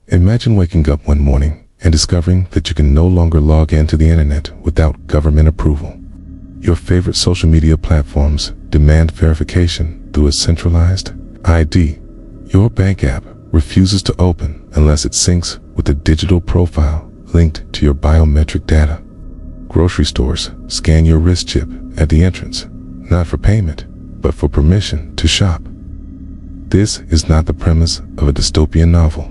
Imagine waking up one morning and discovering that you can no longer log into the internet without government approval. Your favorite social media platforms demand verification through a centralized ID. Your bank app refuses to open unless it syncs with a digital profile linked to your biometric data. Grocery stores scan your wrist chip at the entrance, not for payment, but for permission to shop. This is not the premise of a dystopian novel.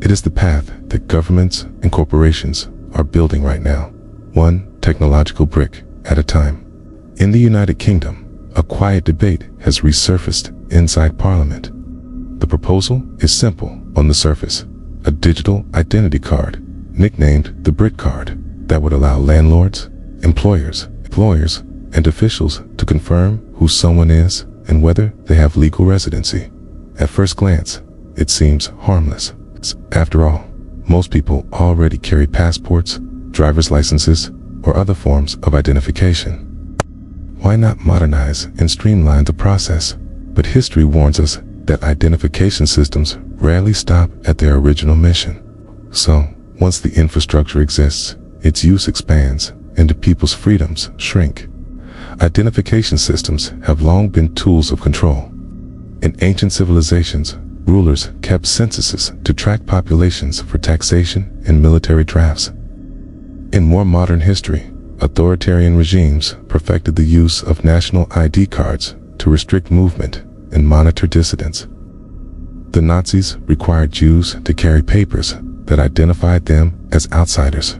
It is the path that governments and corporations are building right now, one technological brick at a time. In the United Kingdom, a quiet debate has resurfaced inside Parliament. The proposal is simple on the surface: a digital identity card, nicknamed the Brit Card, that would allow landlords, employers, lawyers, and officials to confirm who someone is and whether they have legal residency. At first glance, it seems harmless. After all, most people already carry passports, driver's licenses, or other forms of identification. Why not modernize and streamline the process? But history warns us that identification systems rarely stop at their original mission. So, once the infrastructure exists, its use expands and people's freedoms shrink. Identification systems have long been tools of control. In ancient civilizations, rulers kept censuses to track populations for taxation and military drafts. In more modern history, authoritarian regimes perfected the use of national ID cards to restrict movement and monitor dissidents. The Nazis required Jews to carry papers that identified them as outsiders.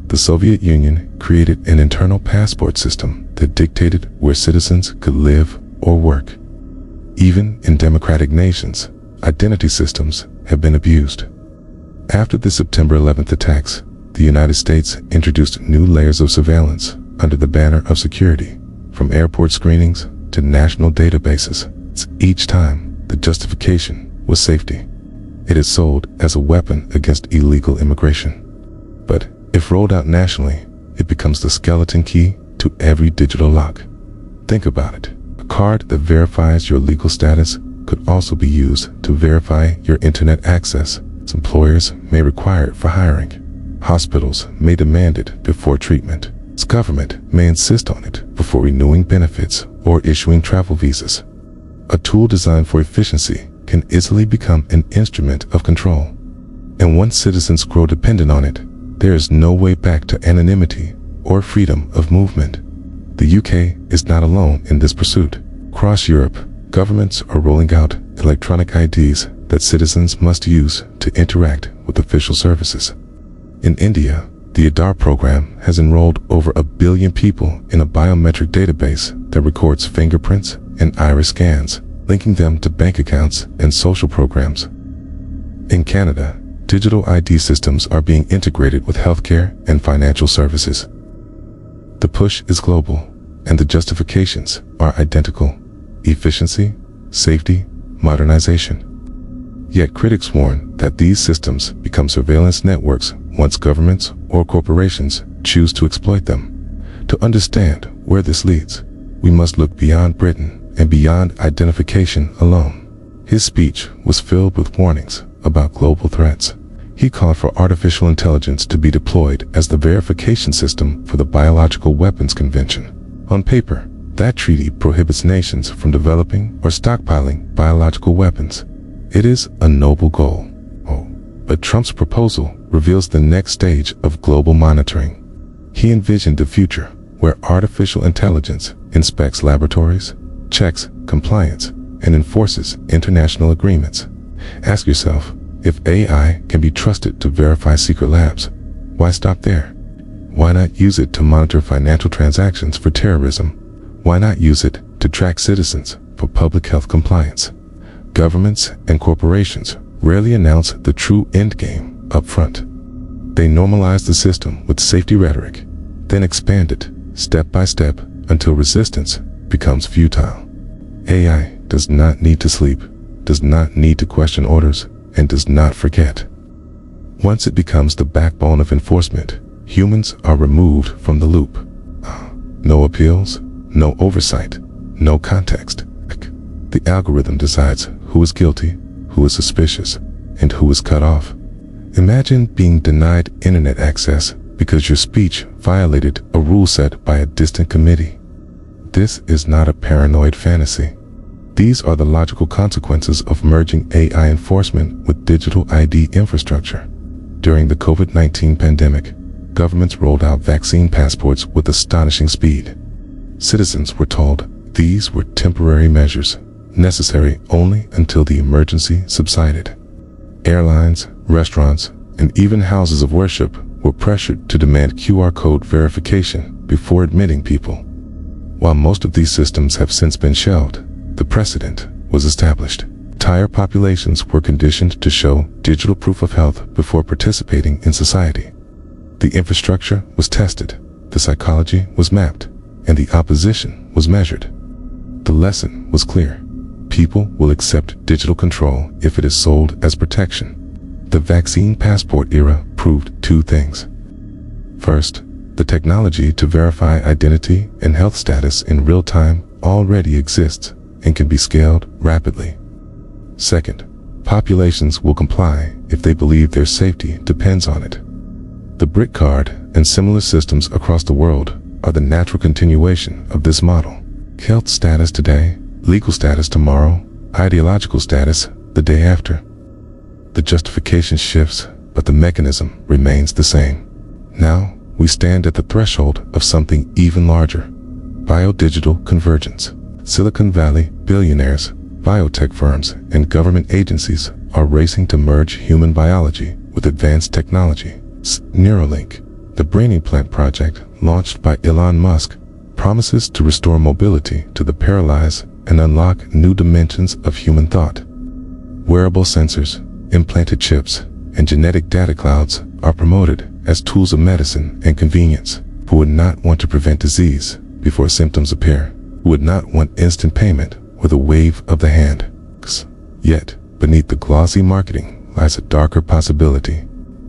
The Soviet Union created an internal passport system that dictated where citizens could live or work. Even in democratic nations, identity systems have been abused. After the September 11th attacks, the United States introduced new layers of surveillance under the banner of security, from airport screenings to national databases. Each time, the justification was safety. It is sold as a weapon against illegal immigration. But if rolled out nationally, it becomes the skeleton key to every digital lock. Think about it. A card that verifies your legal status could also be used to verify your internet access. Employers may require it for hiring. Hospitals may demand it before treatment. Government may insist on it before renewing benefits or issuing travel visas. A tool designed for efficiency can easily become an instrument of control. And once citizens grow dependent on it, there is no way back to anonymity or freedom of movement. The UK is not alone in this pursuit. Across Europe, governments are rolling out electronic IDs that citizens must use to interact with official services. In India, the Aadhaar program has enrolled over 1 billion people in a biometric database that records fingerprints and iris scans, linking them to bank accounts and social programs. In Canada, digital ID systems are being integrated with healthcare and financial services. The push is global, and the justifications are identical: efficiency, safety, modernization. Yet critics warn that these systems become surveillance networks once governments or corporations choose to exploit them. To understand where this leads, we must look beyond Britain and beyond identification alone. His speech was filled with warnings about global threats. He called for artificial intelligence to be deployed as the verification system for the Biological Weapons Convention. On paper, that treaty prohibits nations from developing or stockpiling biological weapons. It is a noble goal. But Trump's proposal reveals the next stage of global monitoring. He envisioned a future where artificial intelligence inspects laboratories, checks compliance, and enforces international agreements. Ask yourself, if AI can be trusted to verify secret labs, why stop there? Why not use it to monitor financial transactions for terrorism? Why not use it to track citizens for public health compliance? Governments and corporations rarely announce the true endgame up front. They normalize the system with safety rhetoric, then expand it step by step until resistance becomes futile. AI does not need to sleep, does not need to question orders, and does not forget. Once it becomes the backbone of enforcement, humans are removed from the loop. No appeals, no oversight, no context. the algorithm decides who is guilty, who is suspicious, and who is cut off. Imagine being denied internet access because your speech violated a rule set by a distant committee. This is not a paranoid fantasy. These are the logical consequences of merging AI enforcement with digital ID infrastructure. During the COVID-19 pandemic, governments rolled out vaccine passports with astonishing speed. Citizens were told these were temporary measures, necessary only until the emergency subsided. Airlines, restaurants, and even houses of worship were pressured to demand QR code verification before admitting people. While most of these systems have since been shelved, the precedent was established. Entire populations were conditioned to show digital proof of health before participating in society. The infrastructure was tested, the psychology was mapped, and the opposition was measured. The lesson was clear. People will accept digital control if it is sold as protection. The vaccine passport era proved two things. First, the technology to verify identity and health status in real time already exists and can be scaled rapidly. Second, populations will comply if they believe their safety depends on it. The BRIC card and similar systems across the world are the natural continuation of this model. Health status today, legal status tomorrow, ideological status the day after. The justification shifts, but the mechanism remains the same. Now, we stand at the threshold of something even larger: biodigital convergence. Silicon Valley billionaires, biotech firms, and government agencies are racing to merge human biology with advanced technology. Neuralink, the brain implant project launched by Elon Musk, promises to restore mobility to the paralyzed and unlock new dimensions of human thought. Wearable sensors, implanted chips, and genetic data clouds are promoted as tools of medicine and convenience. Who would not want to prevent disease before symptoms appear? Who would not want instant payment with a wave of the hand? Yet, beneath the glossy marketing lies a darker possibility.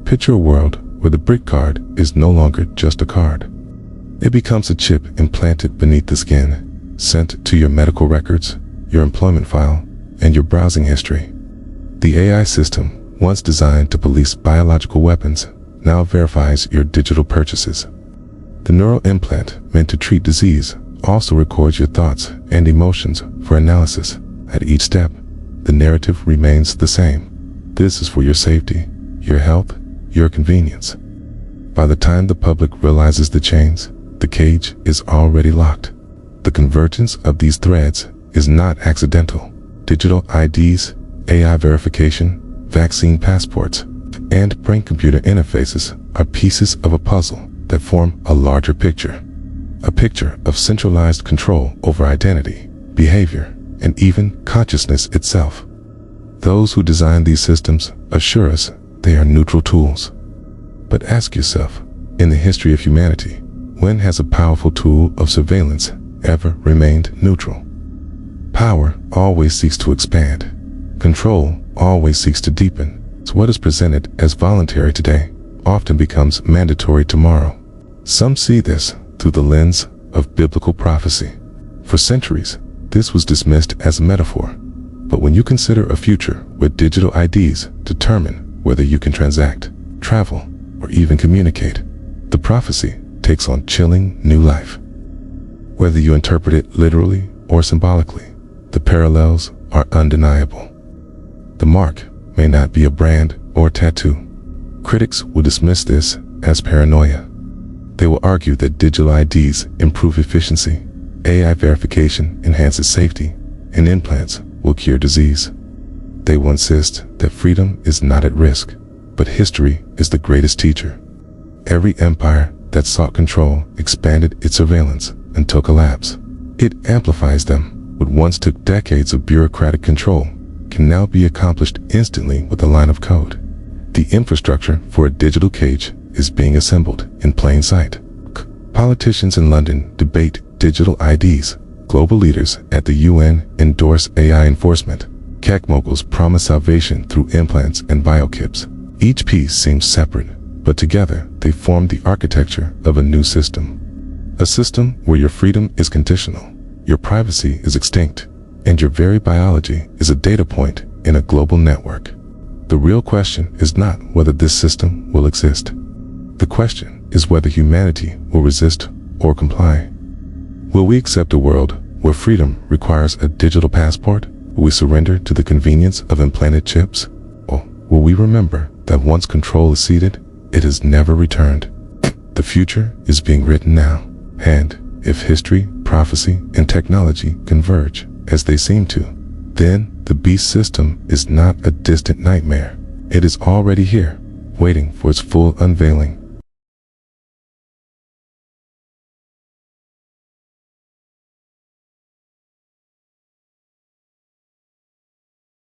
Picture a world where the BRIC card is no longer just a card. It becomes a chip implanted beneath the skin, sent to your medical records, your employment file, and your browsing history. The AI system, once designed to police biological weapons, now verifies your digital purchases. The neural implant, meant to treat disease, also records your thoughts and emotions for analysis. At each step, the narrative remains the same. This is for your safety, your health, your convenience. By the time the public realizes the chains, the cage is already locked. The convergence of these threads is not accidental. Digital IDs, AI verification, vaccine passports, and brain-computer interfaces are pieces of a puzzle that form a larger picture. A picture of centralized control over identity, behavior, and even consciousness itself. Those who design these systems assure us they are neutral tools. But ask yourself, in the history of humanity, when has a powerful tool of surveillance ever remained neutral? Power always seeks to expand. Control always seeks to deepen. So what is presented as voluntary today often becomes mandatory tomorrow. Some see this through the lens of biblical prophecy. For centuries, this was dismissed as a metaphor. But when you consider a future where digital IDs determine whether you can transact, travel, or even communicate, the prophecy takes on chilling new life. Whether you interpret it literally or symbolically, the parallels are undeniable. The mark may not be a brand or tattoo. Critics will dismiss this as paranoia. They will argue that digital IDs improve efficiency, AI verification enhances safety, and implants will cure disease. They will insist that freedom is not at risk, but history is the greatest teacher. Every empire that sought control expanded its surveillance until collapse. It amplifies them. What once took decades of bureaucratic control can now be accomplished instantly with a line of code. The infrastructure for a digital cage is being assembled in plain sight. Politicians in London debate digital IDs. Global leaders at the UN endorse AI enforcement. Tech moguls promise salvation through implants and biochips. Each piece seems separate, but together they form the architecture of a new system. A system where your freedom is conditional, your privacy is extinct, and your very biology is a data point in a global network. The real question is not whether this system will exist. The question is whether humanity will resist or comply. Will we accept a world where freedom requires a digital passport? Will we surrender to the convenience of implanted chips? Or will we remember that once control is ceded, it is never returned? The future is being written now, and if history, prophecy, and technology converge, as they seem to, then the beast system is not a distant nightmare. It is already here, waiting for its full unveiling.